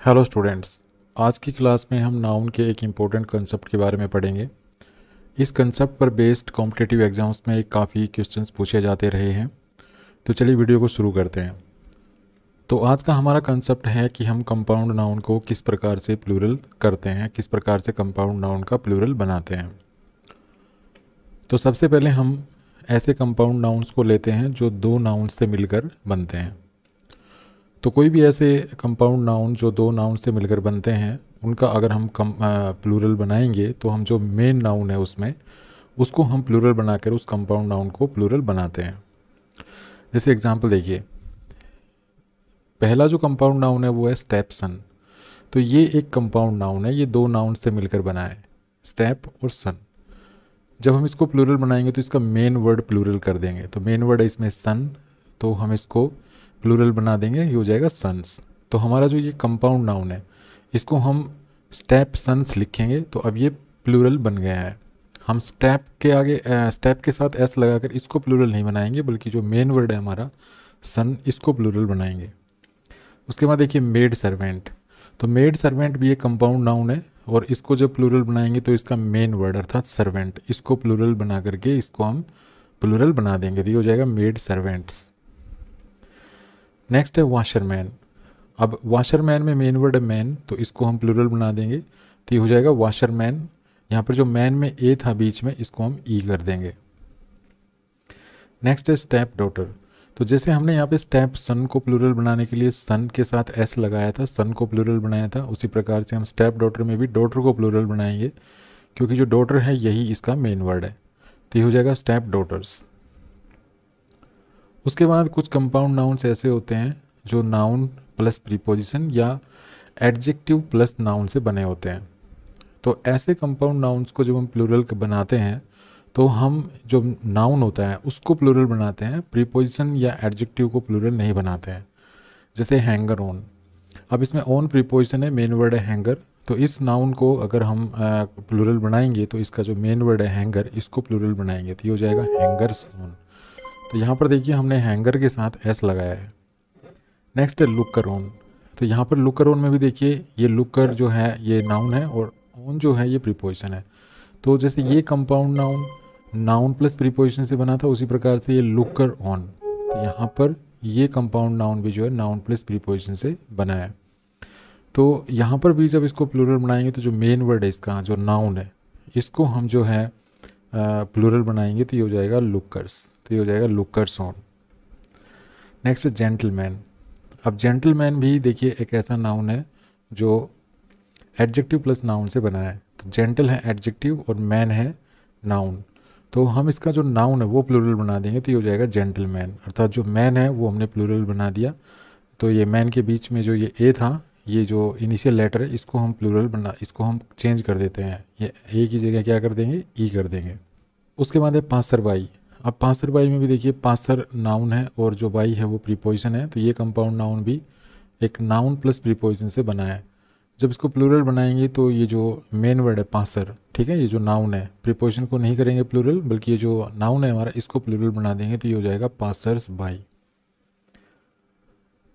Hello students. आज की class में हम नाउन के एक इम्पोर्टेंट कंसेप्ट के बारे में पढ़ेंगे। इस कंसेप्ट पर बेस्ड कॉम्पिटिटिव एग्जाम्स में काफ़ी क्वेश्चंस पूछे जाते रहे हैं। तो चलिए वीडियो को शुरू करते हैं। तो आज का हमारा कंसेप्ट है कि हम कंपाउंड नाउन को किस प्रकार से प्लूरल करते हैं, किस प्रकार से कंपाउंड नाउन का प्लूरल बनाते हैं। तो सबसे पहले हम ऐसे कंपाउंड नाउन्स को लेते हैं जो दो नाउन से मिलकर बनते हैं। तो कोई भी ऐसे कंपाउंड नाउन जो दो नाउन से मिलकर बनते हैं, उनका अगर हम प्लूरल बनाएंगे तो हम जो मेन नाउन है उसमें उसको हम प्लूरल बनाकर उस कंपाउंड नाउन को प्लूरल बनाते हैं। जैसे एग्जांपल देखिए, पहला जो कंपाउंड नाउन है वो है स्टेप सन। तो ये एक कंपाउंड नाउन है, ये दो नाउन से मिलकर बना है, स्टेप और सन। जब हम इसको प्लूरल बनाएंगे तो इसका मेन वर्ड प्लूरल कर देंगे। तो मेन वर्ड है इसमें सन, तो हम इसको प्लूरल बना देंगे, ये हो जाएगा सन्स। तो हमारा जो ये कंपाउंड नाउन है इसको हम स्टेप सन्स लिखेंगे। तो अब ये प्लूरल बन गया है। हम स्टेप के आगे स्टेप के साथ एस लगाकर इसको प्लूरल नहीं बनाएंगे, बल्कि जो मेन वर्ड है हमारा सन, इसको प्लूरल बनाएंगे। उसके बाद देखिए मेड सर्वेंट। तो मेड सर्वेंट भी एक कंपाउंड नाउन है, और इसको जब प्लूरल बनाएंगे तो इसका मेन वर्ड अर्थात सर्वेंट, इसको प्लूरल बना करके इसको हम प्लूरल बना देंगे। तो ये हो जाएगा मेड सर्वेंट्स। नेक्स्ट है वॉशरमैन। अब वॉशरमैन में मेन वर्ड है मैन, तो इसको हम प्लूरल बना देंगे, तो ये हो जाएगा वॉशरमैन। यहाँ पर जो मैन में ए था बीच में, इसको हम ई कर देंगे। नेक्स्ट है स्टेप डॉटर। तो जैसे हमने यहाँ पे स्टेप सन को प्लूरल बनाने के लिए सन के साथ एस लगाया था, सन को प्लूरल बनाया था, उसी प्रकार से हम स्टेप डॉटर में भी डॉटर को प्लूरल बनाएंगे, क्योंकि जो डॉटर है यही इसका मेन वर्ड है। तो ये हो जाएगा स्टेप डॉटर्स। उसके बाद कुछ कंपाउंड नाउन्स ऐसे होते हैं जो नाउन प्लस प्रीपोजिशन या एडजेक्टिव प्लस नाउन से बने होते हैं। तो ऐसे कंपाउंड नाउन्स को जब हम प्लूरल बनाते हैं तो हम जो नाउन होता है उसको प्लूरल बनाते हैं, प्रीपोजिशन या एडजेक्टिव को प्लूरल नहीं बनाते हैं। जैसे हैंगर ऑन। अब इसमें ऑन प्रीपोजिशन है, मेन वर्ड है हैंगर। तो इस नाउन को अगर हम प्लूरल बनाएंगे तो इसका जो मेन वर्ड है हैंगर, इसको प्लूरल बनाएंगे, तो ये हो जाएगा हैंगर्स ऑन। तो यहाँ पर देखिए हमने हैंगर के साथ एस लगाया है। नेक्स्ट है लुकर ऑन। तो यहाँ पर लुकर ऑन में भी देखिए ये लुकर जो है ये नाउन है और ऑन जो है ये प्रीपोजिशन है। तो जैसे ये compound noun noun plus preposition से बना था, उसी प्रकार से ये लुकर ऑन, तो यहाँ पर ये कंपाउंड नाउन भी जो है नाउन प्लस प्रीपोजिशन से बना है। तो यहाँ पर भी जब इसको प्लूरल बनाएंगे तो जो मेन वर्ड है इसका जो नाउन है, इसको हम जो है प्लूरल बनाएंगे, तो ये हो जाएगा लुकर्स। तो ये हो जाएगा लुकर्स ऑन। नेक्स्ट है जेंटलमैन। अब जेंटलमैन भी देखिए एक ऐसा नाउन है जो एडजेक्टिव प्लस नाउन से बना है। तो जेंटल है एडजेक्टिव और मैन है नाउन। तो हम इसका जो नाउन है वो प्लूरल बना देंगे, तो ये हो जाएगा जेंटलमैन। अर्थात जो मैन है वो हमने प्लूरल बना दिया। तो ये मैन के बीच में जो ये ए था, ये जो इनिशियल लेटर है, इसको हम प्लूरल इसको हम चेंज कर देते हैं, ये ए की जगह क्या कर देंगे, ई कर देंगे। उसके बाद है पासर बाई। अब पासर बाई में भी देखिए पासर नाउन है और जो बाई है वो प्रीपोजिशन है। तो ये कंपाउंड नाउन भी एक नाउन प्लस प्रीपोजिशन से बना है। जब इसको प्लूरल बनाएंगे तो ये जो मेन वर्ड है पासर, ठीक है, ये जो नाउन है, प्रीपोजिशन को नहीं करेंगे प्लूरल, बल्कि ये जो नाउन है हमारा इसको प्लूरल बना देंगे, तो ये हो जाएगा पासर्स बाई।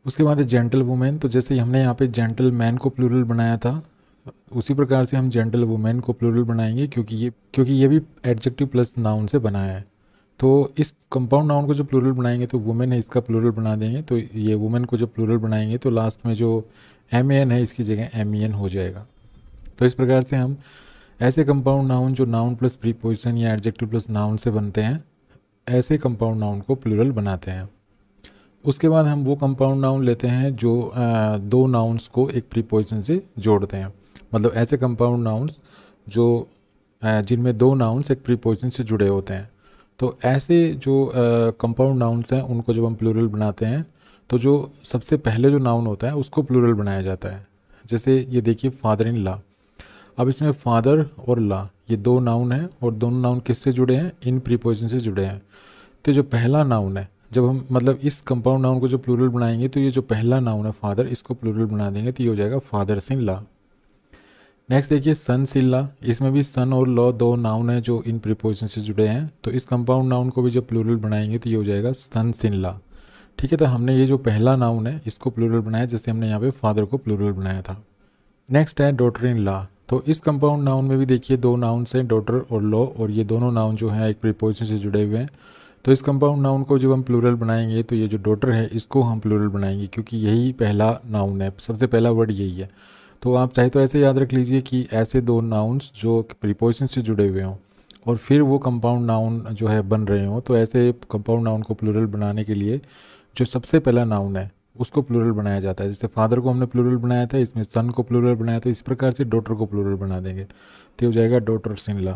उसके बाद है जेंटल वुमेन। तो जैसे हमने यहाँ पे जेंटल मैन को प्लूरल बनाया था, उसी प्रकार से हम जेंटल वुमेन को प्लूरल बनाएंगे, क्योंकि ये भी एडजेक्टिव प्लस नाउन से बना है। तो इस कंपाउंड नाउन को जब प्लूरल बनाएंगे तो वुमेन है इसका प्लूरल बना देंगे। तो ये वुमेन को जब प्लूरल बनाएंगे तो लास्ट में जो एम एन है इसकी जगह एम ई एन हो जाएगा। तो इस प्रकार से हम ऐसे कंपाउंड नाउन जो नाउन प्लस प्रीपोजिशन या एडजेक्टिव प्लस नाउन से बनते हैं, ऐसे कंपाउंड नाउन को प्लूरल बनाते हैं। उसके बाद हम वो कंपाउंड नाउन लेते हैं जो दो नाउन्स को एक प्रीपोजिशन से जोड़ते हैं। मतलब ऐसे कंपाउंड नाउन्स जो जिनमें दो नाउन्स एक प्रीपोजिशन से जुड़े होते हैं। तो ऐसे जो कंपाउंड नाउन्स हैं उनको जब हम प्लूरल बनाते हैं तो जो सबसे पहले जो नाउन होता है उसको प्लूरल बनाया जाता है। जैसे ये देखिए फादर इन लॉ। अब इसमें फादर और लॉ ये दो नाउन हैं, और दोनों नाउन किससे जुड़े हैं, इन प्रीपोजिशन से जुड़े हैं। तो जो पहला नाउन है, जब हम मतलब इस कंपाउंड नाउन को जो प्लूरल बनाएंगे तो ये जो पहला नाउन है फादर, इसको प्लूरल बना देंगे, तो ये हो जाएगा फादर्स इन लॉ। नेक्स्ट देखिए सन्स इन लॉ। इसमें भी सन और लॉ दो नाउन है जो इन प्रीपोजिशन से जुड़े हैं। तो इस कंपाउंड नाउन को भी जब प्लूरल बनाएंगे तो ये हो जाएगा सन्स इन लॉ। ठीक है, तो हमने ये जो पहला नाउन है इसको प्लूरल बनाया, जैसे हमने यहाँ पे फादर को प्लूरल बनाया था। नेक्स्ट है डॉटर इन लॉ। तो इस कंपाउंड नाउन में भी देखिए दो नाउन्स हैं, डॉटर और लॉ, और ये दोनों नाउन जो हैं एक प्रीपोजिशन से जुड़े हुए हैं। तो इस कंपाउंड नाउन को जब हम प्लूरल बनाएंगे तो ये जो डॉटर है इसको हम प्लूरल बनाएंगे, क्योंकि यही पहला नाउन है, सबसे पहला वर्ड यही है। तो आप चाहे तो ऐसे याद रख लीजिए कि ऐसे दो नाउन्स जो प्रीपोजिशन से जुड़े हुए हों और फिर वो कंपाउंड नाउन जो है बन रहे हों, तो ऐसे कंपाउंड नाउन को प्लूरल बनाने के लिए जो सबसे पहला नाउन है उसको प्लूरल बनाया जाता है। जैसे फादर को हमने प्लूरल बनाया था, इसमें सन को प्लूरल बनाया, तो इस प्रकार से डॉटर को प्लूरल बना देंगे, तो हो जाएगा डॉटर्स इन लॉ।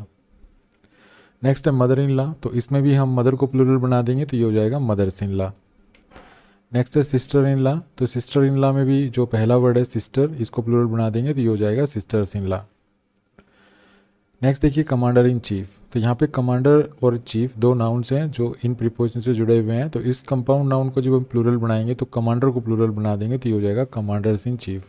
नेक्स्ट है मदर इन लॉ। तो इसमें भी हम मदर को प्लूरल बना देंगे, तो ये हो जाएगा मदर्स इन लॉ। नेक्स्ट है सिस्टर इन लॉ। तो सिस्टर इन लॉ में भी जो पहला वर्ड है सिस्टर, इसको प्लूरल बना देंगे, तो ये हो जाएगा सिस्टर्स इन लॉ। नेक्स्ट देखिए कमांडर इन चीफ। तो यहाँ पे कमांडर और चीफ दो नाउन्स हैं जो इन प्रीपोजिशन से जुड़े हुए हैं। तो इस कंपाउंड नाउन को जब हम प्लूरल बनाएंगे तो कमांडर को प्लूरल बना देंगे, तो ये हो जाएगा कमांडर्स इन चीफ।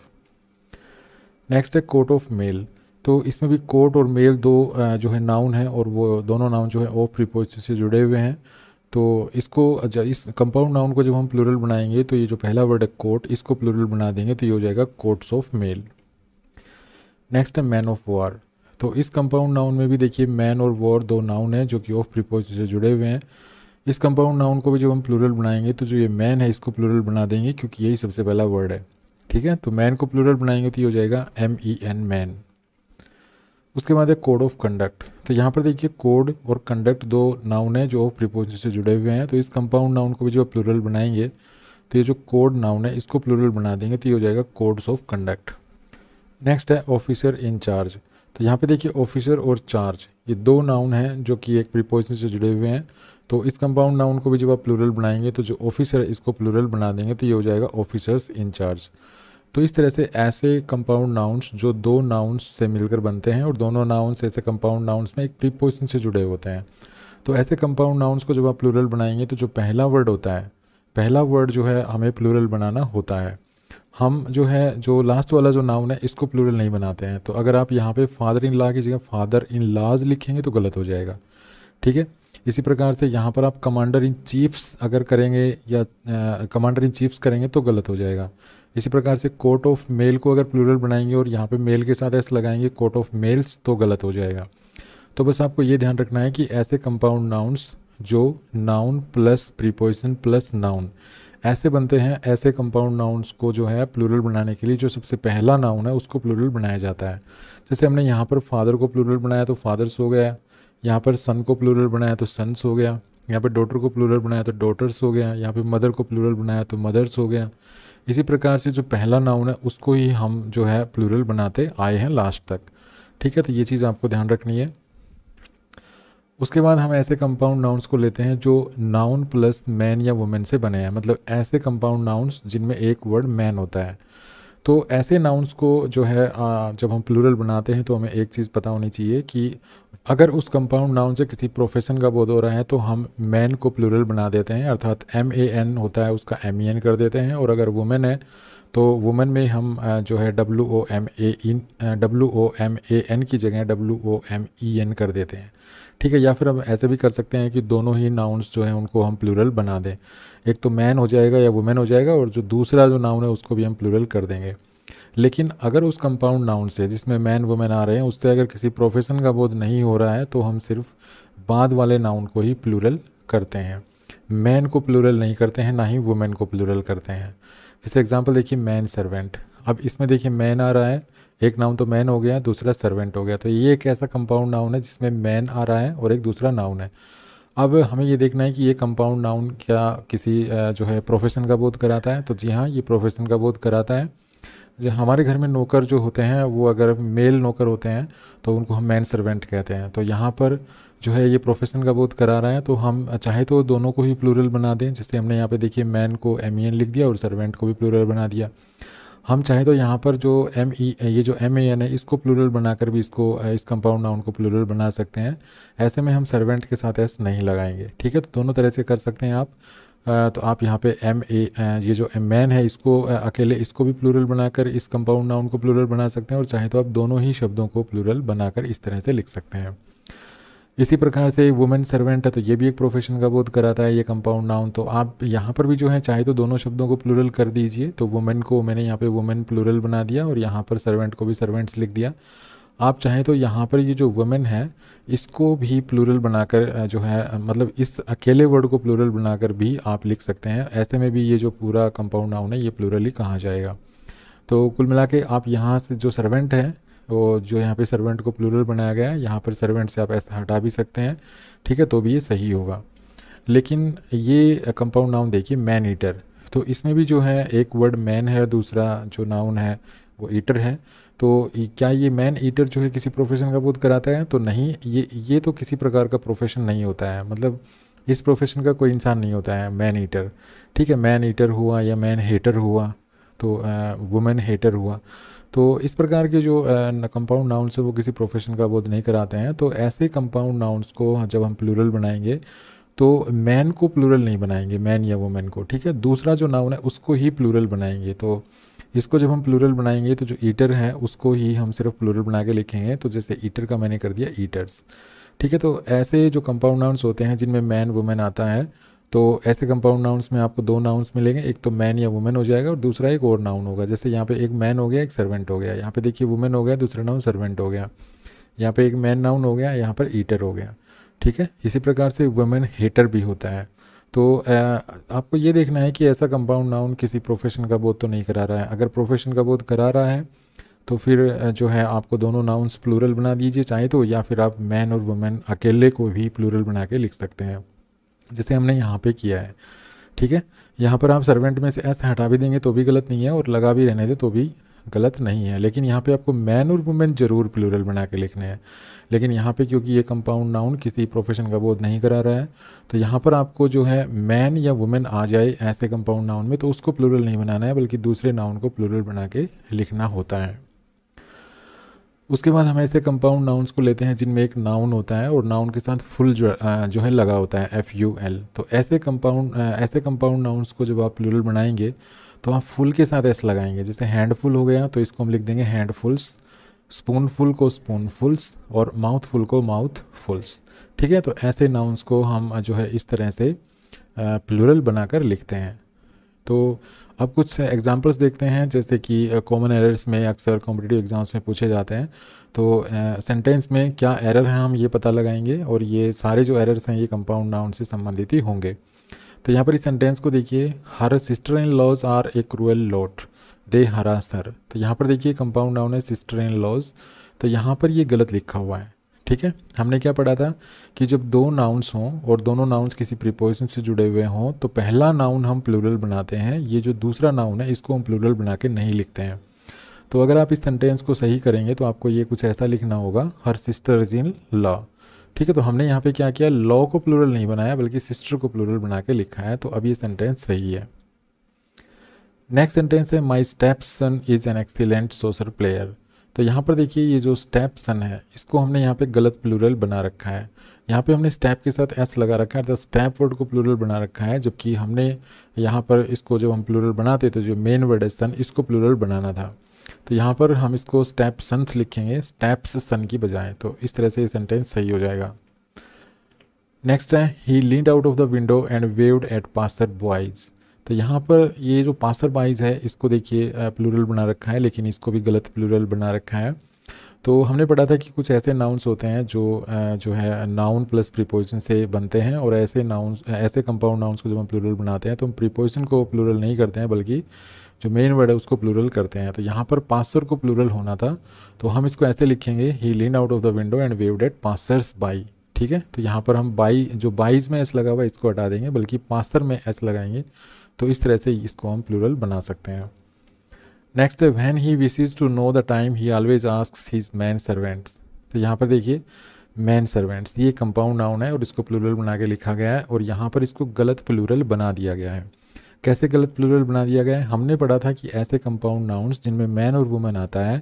नेक्स्ट है कोट ऑफ मेल। तो इसमें भी कोट और मेल दो जो है नाउन है, और वो दोनों नाउन जो है ऑफ प्रीपोजिशन से जुड़े हुए हैं। तो इसको इस कंपाउंड नाउन को जब हम प्लूरल बनाएंगे तो ये जो पहला वर्ड है कोट, इसको प्लूरल बना देंगे, तो ये हो जाएगा कोट्स ऑफ मेल। नेक्स्ट है मैन ऑफ वॉर। तो इस कंपाउंड नाउन में भी देखिए मैन और वॉर दो नाउन हैं जो कि ऑफ प्रीपोजिशन से जुड़े हुए हैं। इस कंपाउंड नाउन को भी जब हम प्लूरल बनाएंगे तो जो ये मैन है इसको प्लूरल बना देंगे, क्योंकि यही सबसे पहला वर्ड है। ठीक है, तो मैन को प्लूरल बनाएंगे तो ये हो जाएगा MEN मैन। उसके बाद है कोड ऑफ कंडक्ट। तो यहाँ पर देखिए कोड और कंडक्ट दो नाउन है जो ऑफ प्रीपोजिशन से जुड़े हुए हैं। तो इस कंपाउंड नाउन को भी जब प्लूरल बनाएंगे तो ये जो कोड नाउन है इसको प्लूरल बना देंगे, तो ये हो जाएगा कोड्स ऑफ कंडक्ट। नेक्स्ट है ऑफिसर इन चार्ज। तो यहाँ पे देखिए ऑफिसर और चार्ज ये दो नाउन हैं जो कि एक प्रीपोजिशन से जुड़े हुए हैं। तो इस कंपाउंड नाउन को भी जब आप प्लूरल बनाएंगे तो जो ऑफिसर है इसको प्लूरल बना देंगे, तो ये हो जाएगा ऑफिसर्स इन चार्ज। तो इस तरह से ऐसे कंपाउंड नाउन्स जो दो नाउन्स से मिलकर बनते हैं, और दोनों नाउन्स ऐसे कंपाउंड नाउन्स में एक प्रीपोजिशन से जुड़े होते हैं। तो ऐसे कंपाउंड नाउन्स को जब आप प्लूरल बनाएंगे तो जो पहला वर्ड होता है, पहला वर्ड जो है हमें प्लूरल बनाना होता है। हम जो है जो लास्ट वाला जो नाउन है इसको प्लूरल नहीं बनाते हैं। तो अगर आप यहाँ पे फादर इन लॉ की जगह फादर इन लॉज लिखेंगे तो गलत हो जाएगा। ठीक है, इसी प्रकार से यहाँ पर आप कमांडर इन चीफ्स अगर करेंगे या कमांडर इन चीफ्स करेंगे तो गलत हो जाएगा। इसी प्रकार से कोर्ट ऑफ मेल को अगर प्लूरल बनाएंगे और यहाँ पे मेल के साथ एस लगाएंगे कोर्ट ऑफ मेल्स, तो गलत हो जाएगा। तो बस आपको ये ध्यान रखना है कि ऐसे कंपाउंड नाउन्स जो noun plus preposition plus noun ऐसे बनते हैं, ऐसे कंपाउंड नाउन्स को जो है प्लूरल बनाने के लिए जो सबसे पहला नाउन है उसको प्लूरल बनाया जाता है। जैसे हमने यहाँ पर फादर को प्लूरल बनाया तो फादर्स हो गया, यहाँ पर सन को प्लूरल बनाया तो सन्स हो गया, यहाँ पर डॉटर को प्लूरल बनाया तो डॉटर्स हो गया, यहाँ पर मदर को प्लूरल बनाया तो मदर्स हो गया। इसी प्रकार से जो पहला नाउन है उसको ही हम जो है प्लूरल बनाते आए हैं लास्ट तक। ठीक है, तो ये चीज़ आपको ध्यान रखनी है। उसके बाद हम ऐसे कंपाउंड नाउन्स को लेते हैं जो नाउन प्लस मैन या वुमेन से बने हैं, मतलब ऐसे कंपाउंड नाउन्स जिनमें एक वर्ड मैन होता है। तो ऐसे नाउन्स को जो है जब हम प्लूरल बनाते हैं तो हमें एक चीज़ पता होनी चाहिए कि अगर उस कंपाउंड नाउन से किसी प्रोफेशन का बोध हो रहा है तो हम मैन को प्लूरल बना देते हैं, अर्थात MAN होता है उसका MEN कर देते हैं। और अगर वुमेन है तो वुमेन में हम जो है WOMAN की जगह WOMEN कर देते हैं। ठीक है, या फिर हम ऐसे भी कर सकते हैं कि दोनों ही नाउन्स जो हैं उनको हम प्लूरल बना दें, एक तो मैन हो जाएगा या वुमेन हो जाएगा, और जो दूसरा जो नाउन है उसको भी हम प्लूरल कर देंगे। लेकिन अगर उस कंपाउंड नाउन से जिसमें मैन वुमेन आ रहे हैं उससे अगर किसी प्रोफेशन का बोध नहीं हो रहा है तो हम सिर्फ बाद वाले नाउन को ही प्लूरल करते हैं, मैन को प्लूरल नहीं करते हैं, ना ही वुमेन को प्लूरल करते हैं। जैसे एग्जांपल देखिए मैन सर्वेंट। अब इसमें देखिए मैन आ रहा है, एक नाउन तो मैन हो गया, दूसरा सर्वेंट हो गया। तो ये एक ऐसा कंपाउंड नाउन है जिसमें मैन आ रहा है और एक दूसरा नाउन है। अब हमें ये देखना है कि ये कंपाउंड नाउन क्या किसी जो है प्रोफेशन का बोध कराता है। तो जी हाँ, ये प्रोफेशन का बोध कराता है। जो हमारे घर में नौकर जो होते हैं वो अगर मेल नौकर होते हैं तो उनको हम मैन सर्वेंट कहते हैं। तो यहाँ पर जो है ये प्रोफेशन का बोध करा रहा है, तो हम चाहे तो दोनों को ही प्लूरल बना दें। जैसे हमने यहाँ पे देखिए मैन को MEN लिख दिया और सर्वेंट को भी प्लूरल बना दिया। हम चाहे तो यहाँ पर जो ये जो MAN है इसको प्लूरल बनाकर भी इसको इस कंपाउंड नाउन को प्लूरल बना सकते हैं। ऐसे में हम सर्वेंट के साथ S नहीं लगाएंगे। ठीक है, तो दोनों तरह से कर सकते हैं आप। तो आप यहाँ पे ये जो मैन है इसको अकेले इसको भी प्लूरल बनाकर इस कंपाउंड नाउन को प्लूरल बना सकते हैं, और चाहे तो आप दोनों ही शब्दों को प्लूरल बनाकर इस तरह से लिख सकते हैं। इसी प्रकार से वुमेन सर्वेंट है तो ये भी एक प्रोफेशन का बोध कराता है ये कंपाउंड नाउन। तो आप यहाँ पर भी जो है चाहे तो दोनों शब्दों को प्लूरल कर दीजिए। तो वुमेन को मैंने यहाँ पे वुमेन प्लूरल बना दिया और यहाँ पर सर्वेंट को भी सर्वेंट्स लिख दिया। आप चाहें तो यहाँ पर ये जो वुमेन है इसको भी प्लूरल बनाकर जो है मतलब इस अकेले वर्ड को प्लूरल बनाकर भी आप लिख सकते हैं। ऐसे में भी ये जो पूरा कंपाउंड नाउन है ये प्लूरल ही कहा जाएगा। तो कुल मिला के आप यहाँ से जो सर्वेंट है वो जो यहाँ पे सर्वेंट को प्लूरल बनाया गया है, यहाँ पर सर्वेंट से आप ऐसा हटा भी सकते हैं, ठीक है, तो भी ये सही होगा। लेकिन ये कंपाउंड नाउन देखिए मैन ईटर, तो इसमें भी जो है एक वर्ड मैन है, दूसरा जो नाउन है वो ईटर है। तो क्या ये मैन ईटर जो है किसी प्रोफेशन का बोध कराता है? तो नहीं, ये तो किसी प्रकार का प्रोफेशन नहीं होता है, मतलब इस प्रोफेशन का कोई इंसान नहीं होता है मैन ईटर, ठीक है। मैन ईटर हुआ या मैन हेटर हुआ, तो वुमेन हेटर हुआ। तो इस प्रकार के जो कंपाउंड नाउन्स है वो किसी प्रोफेशन का बोध नहीं कराते हैं। तो ऐसे कंपाउंड नाउन्स को जब हम प्लूरल बनाएंगे तो मैन को प्लूरल नहीं बनाएंगे, मैन या वुमेन को, ठीक है। दूसरा जो नाउन है उसको ही प्लूरल बनाएंगे। तो इसको जब हम प्लूरल बनाएंगे तो जो ईटर है उसको ही हम सिर्फ प्लूरल बना के लिखेंगे। तो जैसे ईटर का मैंने कर दिया ईटर्स, ठीक है। तो ऐसे जो कंपाउंड नाउन्स होते हैं जिनमें मैन वुमेन आता है, तो ऐसे कंपाउंड नाउन्स में आपको दो नाउन्स मिलेंगे, एक तो मैन या वुमेन हो जाएगा और दूसरा एक और नाउन होगा। जैसे यहाँ पे एक मैन हो गया, एक सर्वेंट हो गया, यहाँ पे देखिए वुमेन हो गया, दूसरा नाउन सर्वेंट हो गया, यहाँ पे एक मैन नाउन हो गया, यहाँ पर ईटर हो गया, ठीक है। इसी प्रकार से वुमेन हेटर भी होता है। तो आपको ये देखना है कि ऐसा कंपाउंड नाउन किसी प्रोफेशन का बोध तो नहीं करा रहा है। अगर प्रोफेशन का बोध करा रहा है तो फिर जो है आपको दोनों नाउन्स प्लूरल बना दीजिए चाहे तो, या फिर आप मैन और वुमेन अकेले को भी प्लूरल बना के लिख सकते हैं, जैसे हमने यहाँ पे किया है, ठीक है। यहाँ पर आप सर्वेंट में से एस हटा भी देंगे तो भी गलत नहीं है और लगा भी रहने दे तो भी गलत नहीं है। लेकिन यहाँ पे आपको मैन और वुमेन ज़रूर प्लूरल बना के लिखने हैं। लेकिन यहाँ पे क्योंकि ये कंपाउंड नाउन किसी प्रोफेशन का बोध नहीं करा रहा है, तो यहाँ पर आपको जो है मैन या वुमेन आ जाए ऐसे कंपाउंड नाउन में तो उसको प्लूरल नहीं बनाना है, बल्कि दूसरे नाउन को प्लूरल बना के लिखना होता है। उसके बाद हम ऐसे कंपाउंड नाउन्स को लेते हैं जिनमें एक नाउन होता है और नाउन के साथ फुल जो है लगा होता है, FUL। तो ऐसे कंपाउंड नाउन्स को जब आप प्लूरल बनाएंगे तो आप फुल के साथ एस लगाएंगे। जैसे हैंडफुल हो गया तो इसको हम लिख देंगे हैंडफुल्स, स्पूनफुल को स्पूनफुल्स और माउथफुल को माउथफुल्स, ठीक है। तो ऐसे नाउन्स को हम जो है इस तरह से प्लूरल बनाकर लिखते हैं। तो अब कुछ एग्जांपल्स देखते हैं, जैसे कि कॉमन एरर्स में अक्सर कॉम्पिटिटिव एग्जाम्स में पूछे जाते हैं। तो सेंटेंस में क्या एरर है हम ये पता लगाएंगे और ये सारे जो एरर्स हैं ये कंपाउंड नाउन से संबंधित ही होंगे। तो यहाँ पर इस सेंटेंस को देखिए, her sister in laws are a cruel lot, they harass her. तो यहाँ पर देखिए कंपाउंड नाउन है सिस्टर इन लॉज, तो यहाँ पर ये गलत लिखा हुआ है, ठीक है। हमने क्या पढ़ा था कि जब दो नाउन्स हों और दोनों नाउन्स किसी प्रीपोजिशन से जुड़े हुए हों तो पहला नाउन हम प्लूरल बनाते हैं, ये जो दूसरा नाउन है इसको हम प्लूरल बना के नहीं लिखते हैं। तो अगर आप इस सेंटेंस को सही करेंगे तो आपको ये कुछ ऐसा लिखना होगा, her sister is in law, ठीक है। तो हमने यहाँ पे क्या किया, लॉ को प्लूरल नहीं बनाया बल्कि सिस्टर को प्लूरल बना के लिखा है। तो अब ये सेंटेंस सही है। नेक्स्ट सेंटेंस है, माई step sun is an excellent social player. तो यहाँ पर देखिए ये जो स्टेप सन है इसको हमने यहाँ पे गलत प्लूरल बना रखा है। यहाँ पे हमने स्टेप के साथ एस लगा रखा है, तो स्टेप वर्ड को प्लूरल बना रखा है, जबकि हमने यहाँ पर इसको जब हम प्लूरल बनाते तो जो मेन वर्ड है सन इसको प्लूरल बनाना था। तो यहाँ पर हम इसको स्टेप सन्स लिखेंगे स्टेप्स सन की बजाय। तो इस तरह से ये सेंटेंस सही हो जाएगा। नेक्स्ट है, he leaned out of the window and waved at passer boys. तो यहाँ पर ये जो पासर बाइज है इसको देखिए प्लूरल बना रखा है, लेकिन इसको भी गलत प्लूरल बना रखा है। तो हमने पढ़ा था कि कुछ ऐसे नाउन्स होते हैं जो है नाउन प्लस प्रीपोजिशन से बनते हैं, और ऐसे कंपाउंड नाउन्स को जब हम प्लूरल बनाते हैं तो हम प्रीपोजिशन को प्लूरल नहीं करते हैं बल्कि जो मेन वर्ड है उसको प्लूरल करते हैं। तो यहाँ पर पासर को प्लूरल होना था, तो हम इसको ऐसे लिखेंगे, he leaned out of the window and waved at passers by, ठीक है। तो यहाँ पर हम बाई जो बाइज में एस लगा हुआ है इसको हटा देंगे, बल्कि पासर में एस लगाएंगे। तो इस तरह से इसको हम प्लूरल बना सकते हैं। नेक्स्ट है, when he wishes to know the time he always asks his man servants. तो यहाँ पर देखिए मैन सर्वेंट्स ये कंपाउंड नाउन है और इसको प्लूरल बना के लिखा गया है, और यहाँ पर इसको गलत प्लूरल बना दिया गया है। कैसे गलत प्लूरल बना दिया गया है? हमने पढ़ा था कि ऐसे कंपाउंड नाउन्स जिनमें मैन और वुमेन आता है,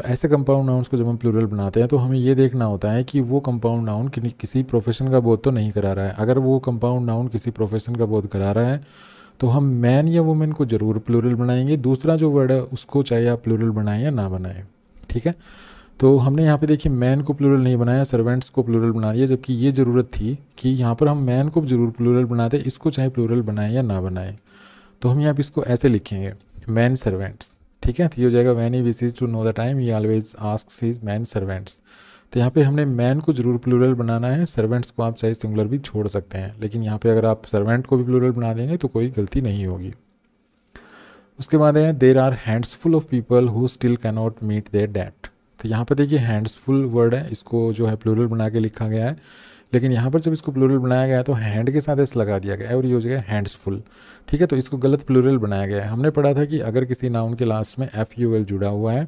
ऐसे कंपाउंड नाउन्स को जब हम प्लूरल बनाते हैं तो हमें ये देखना होता है कि वो कंपाउंड नाउन किसी प्रोफेशन का बोध तो नहीं करा रहा है। अगर वो कंपाउंड नाउन किसी प्रोफेशन का बोध करा रहा है तो हम मैन या वुमेन को ज़रूर प्लूरल बनाएंगे, दूसरा जो वर्ड है उसको चाहे आप प्लूरल बनाएं या ना बनाएं, ठीक है। तो हमने यहाँ पे देखिए मैन को प्लूरल नहीं बनाया, सर्वेंट्स को प्लूरल बना दिया, जबकि ये ज़रूरत थी कि यहाँ पर हम मैन को जरूर प्लूरल बना दें, इसको चाहे प्लूरल बनाएं या ना बनाएं। तो हम यहाँ पे इसको ऐसे लिखेंगे, मैन सर्वेंट्स, ठीक है। तो ये हो जाएगा when he wishes to know the time he always asks his man servants. तो यहाँ पे हमने मैन को जरूर प्लूरल बनाना है, सर्वेंट्स को आप चाहे सिंगुलर भी छोड़ सकते हैं, लेकिन यहाँ पे अगर आप सर्वेंट को भी प्लूरल बना देंगे तो कोई गलती नहीं होगी। उसके बाद है there are handsful of people who still cannot meet their date. तो यहाँ पर देखिए हैंड्सफुल वर्ड है, इसको जो है प्लूरल बना के लिखा गया है, लेकिन यहाँ पर जब इसको प्लूरल बनाया गया है तो हैंड के साथ एस लगा दिया गया है और ये हो जाएगा हैंड्सफुल, ठीक है। तो इसको गलत प्लूरल बनाया गया है। हमने पढ़ा था कि अगर किसी नाउन के लास्ट में FUL जुड़ा हुआ है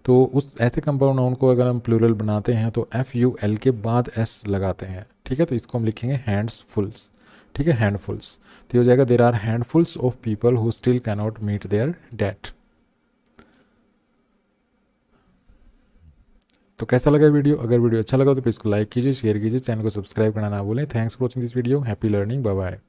तो उस ऐसे कंपाउंड नाउन को अगर हम प्लूरल बनाते हैं तो FUL के बाद S लगाते हैं, ठीक है। तो इसको हम लिखेंगे हैंड्सफुल्स, ठीक है, हैंडफुल्स। तो ये हो जाएगा there are handfuls of people who still cannot meet their date. तो कैसा लगा वीडियो? अगर वीडियो अच्छा लगा तो प्लीज़ इसको लाइक कीजिए, शेयर कीजिए, चैनल को सब्सक्राइब करना ना भूलें। Thanks for watching this video. Happy learning, bye bye.